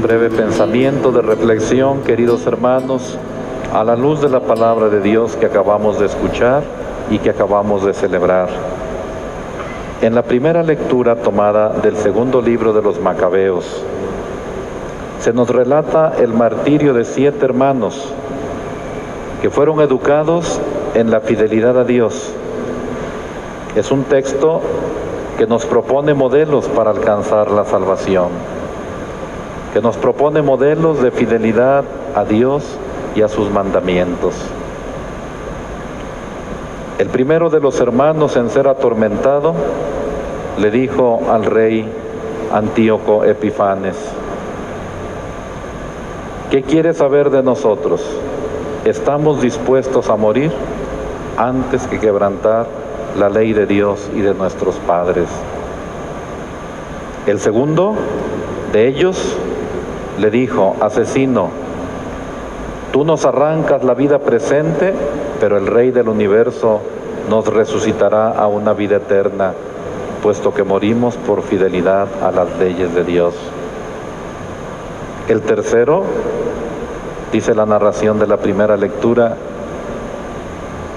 breve pensamiento de reflexión, queridos hermanos, a la luz de la palabra de Dios que acabamos de escuchar y que acabamos de celebrar. En la primera lectura tomada del segundo libro de los Macabeos, se nos relata el martirio de 7 hermanos que fueron educados en la fidelidad a Dios. Es un texto que nos propone modelos para alcanzar la salvación, que nos propone modelos de fidelidad a Dios y a sus mandamientos. El primero de los hermanos en ser atormentado le dijo al rey Antíoco Epifanes: ¿qué quiere saber de nosotros? ¿Estamos dispuestos a morir antes que quebrantar la ley de Dios y de nuestros padres? El segundo de ellos le dijo: asesino, tú nos arrancas la vida presente, pero el Rey del universo nos resucitará a una vida eterna, puesto que morimos por fidelidad a las leyes de Dios. El tercero, dice la narración de la primera lectura,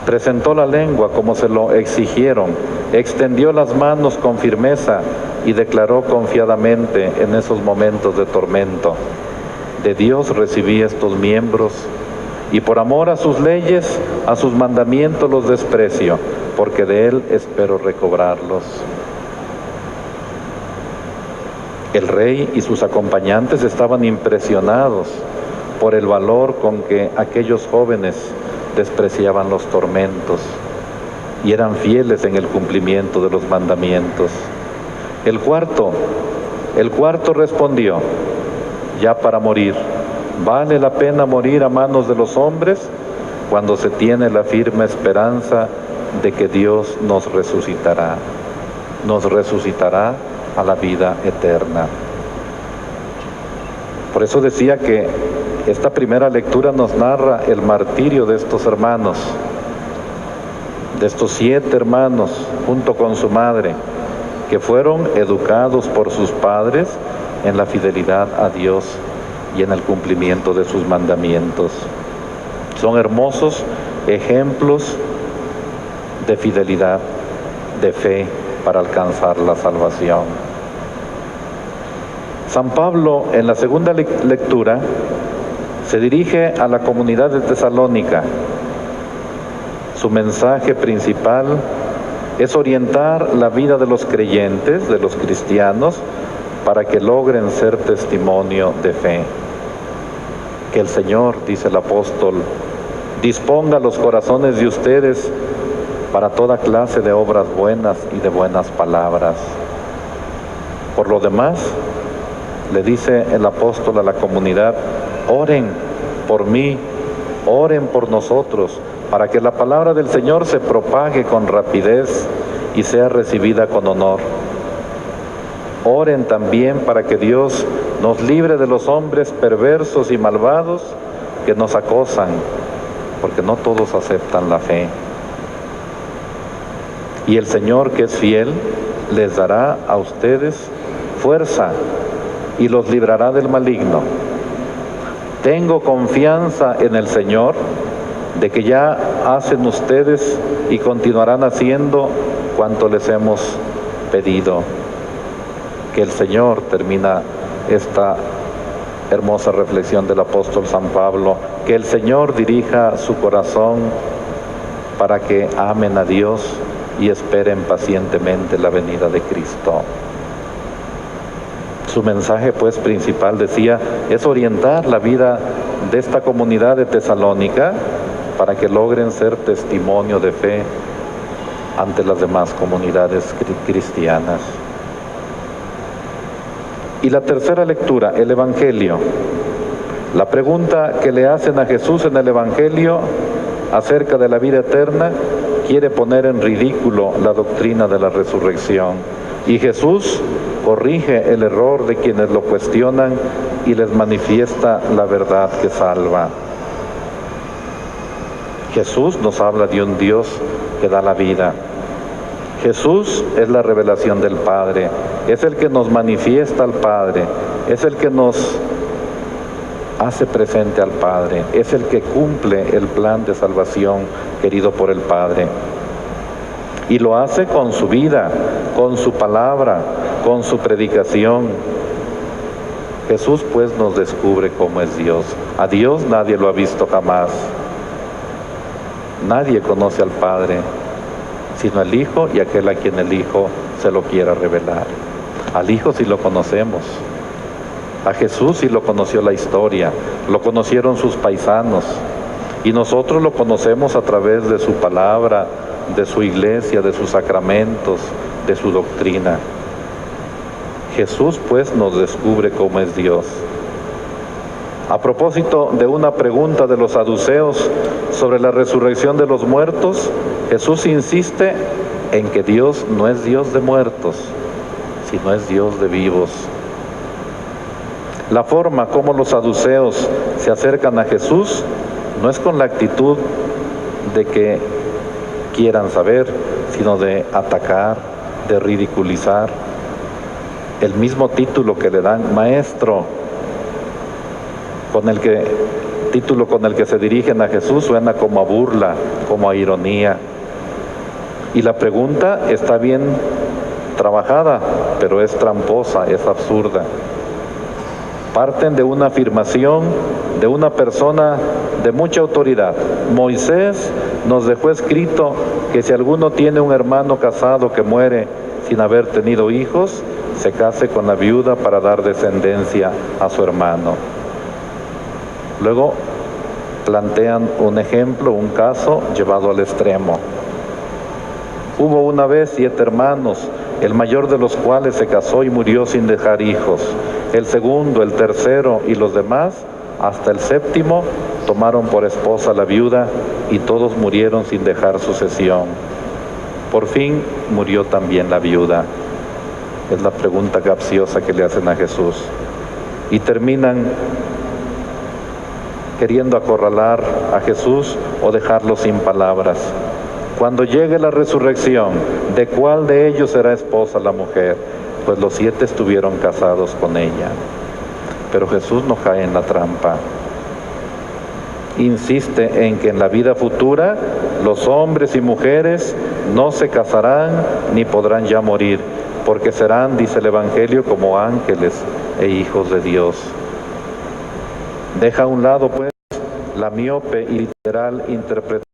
presentó la lengua como se lo exigieron, extendió las manos con firmeza y declaró confiadamente en esos momentos de tormento: de Dios recibí estos miembros y por amor a sus leyes, a sus mandamientos los desprecio, porque de Él espero recobrarlos. El rey y sus acompañantes estaban impresionados por el valor con que aquellos jóvenes despreciaban los tormentos y eran fieles en el cumplimiento de los mandamientos. El cuarto respondió: ya para morir, ¿vale la pena morir a manos de los hombres cuando se tiene la firme esperanza de que Dios nos resucitará a la vida eterna? Por eso decía que esta primera lectura nos narra el martirio de estos hermanos, de estos 7 hermanos junto con su madre, que fueron educados por sus padres en la fidelidad a Dios y en el cumplimiento de sus mandamientos. Son hermosos ejemplos de fidelidad, de fe para alcanzar la salvación. San Pablo, en la segunda lectura, se dirige a la comunidad de Tesalónica. Su mensaje principal es orientar la vida de los creyentes, de los cristianos, para que logren ser testimonio de fe. Que el Señor, dice el apóstol, disponga los corazones de ustedes para toda clase de obras buenas y de buenas palabras. Por lo demás, le dice el apóstol a la comunidad: oren por mí, oren por nosotros, para que la palabra del Señor se propague con rapidez y sea recibida con honor. Oren también para que Dios nos libre de los hombres perversos y malvados que nos acosan, porque no todos aceptan la fe. Y el Señor, que es fiel, les dará a ustedes fuerza y los librará del maligno. Tengo confianza en el Señor de que ya hacen ustedes y continuarán haciendo cuanto les hemos pedido. Que el Señor, termina esta hermosa reflexión del apóstol San Pablo, que el Señor dirija su corazón para que amen a Dios y esperen pacientemente la venida de Cristo. Su mensaje, pues, principal, decía, es orientar la vida de esta comunidad de Tesalónica para que logren ser testimonio de fe ante las demás comunidades cristianas. Y la tercera lectura, el Evangelio. La pregunta que le hacen a Jesús en el Evangelio acerca de la vida eterna quiere poner en ridículo la doctrina de la resurrección. Y Jesús corrige el error de quienes lo cuestionan y les manifiesta la verdad que salva. Jesús nos habla de un Dios que da la vida. Jesús es la revelación del Padre, es el que nos manifiesta al Padre, es el que nos hace presente al Padre, es el que cumple el plan de salvación querido por el Padre. Y lo hace con su vida, con su palabra, con su predicación. Jesús pues nos descubre cómo es Dios. A Dios nadie lo ha visto jamás. Nadie conoce al Padre, sino el Hijo y aquel a quien el Hijo se lo quiera revelar. Al Hijo sí lo conocemos. A Jesús sí lo conoció la historia, lo conocieron sus paisanos. Y nosotros lo conocemos a través de su palabra, de su iglesia, de sus sacramentos, de su doctrina. Jesús pues nos descubre cómo es Dios. A propósito de una pregunta de los saduceos sobre la resurrección de los muertos, Jesús insiste en que Dios no es Dios de muertos, sino es Dios de vivos. La forma como los saduceos se acercan a Jesús no es con la actitud de que quieran saber, sino de atacar, de ridiculizar. El mismo título que le dan, maestro, título con el que se dirigen a Jesús, suena como a burla, como a ironía. Y la pregunta está bien trabajada, pero es tramposa, es absurda. Parten de una afirmación de una persona de mucha autoridad. Moisés nos dejó escrito que si alguno tiene un hermano casado que muere sin haber tenido hijos, se case con la viuda para dar descendencia a su hermano. Luego plantean un ejemplo, un caso llevado al extremo. Hubo una vez 7 hermanos, el mayor de los cuales se casó y murió sin dejar hijos. El segundo, el tercero y los demás, hasta el 7º, tomaron por esposa a la viuda y todos murieron sin dejar sucesión. Por fin murió también la viuda. Es la pregunta capciosa que le hacen a Jesús. Y terminan queriendo acorralar a Jesús o dejarlo sin palabras. Cuando llegue la resurrección, ¿de cuál de ellos será esposa la mujer? Pues los 7 estuvieron casados con ella. Pero Jesús no cae en la trampa. Insiste en que en la vida futura los hombres y mujeres no se casarán ni podrán ya morir, porque serán, dice el Evangelio, como ángeles e hijos de Dios. Deja a un lado, pues, la miope y literal interpretación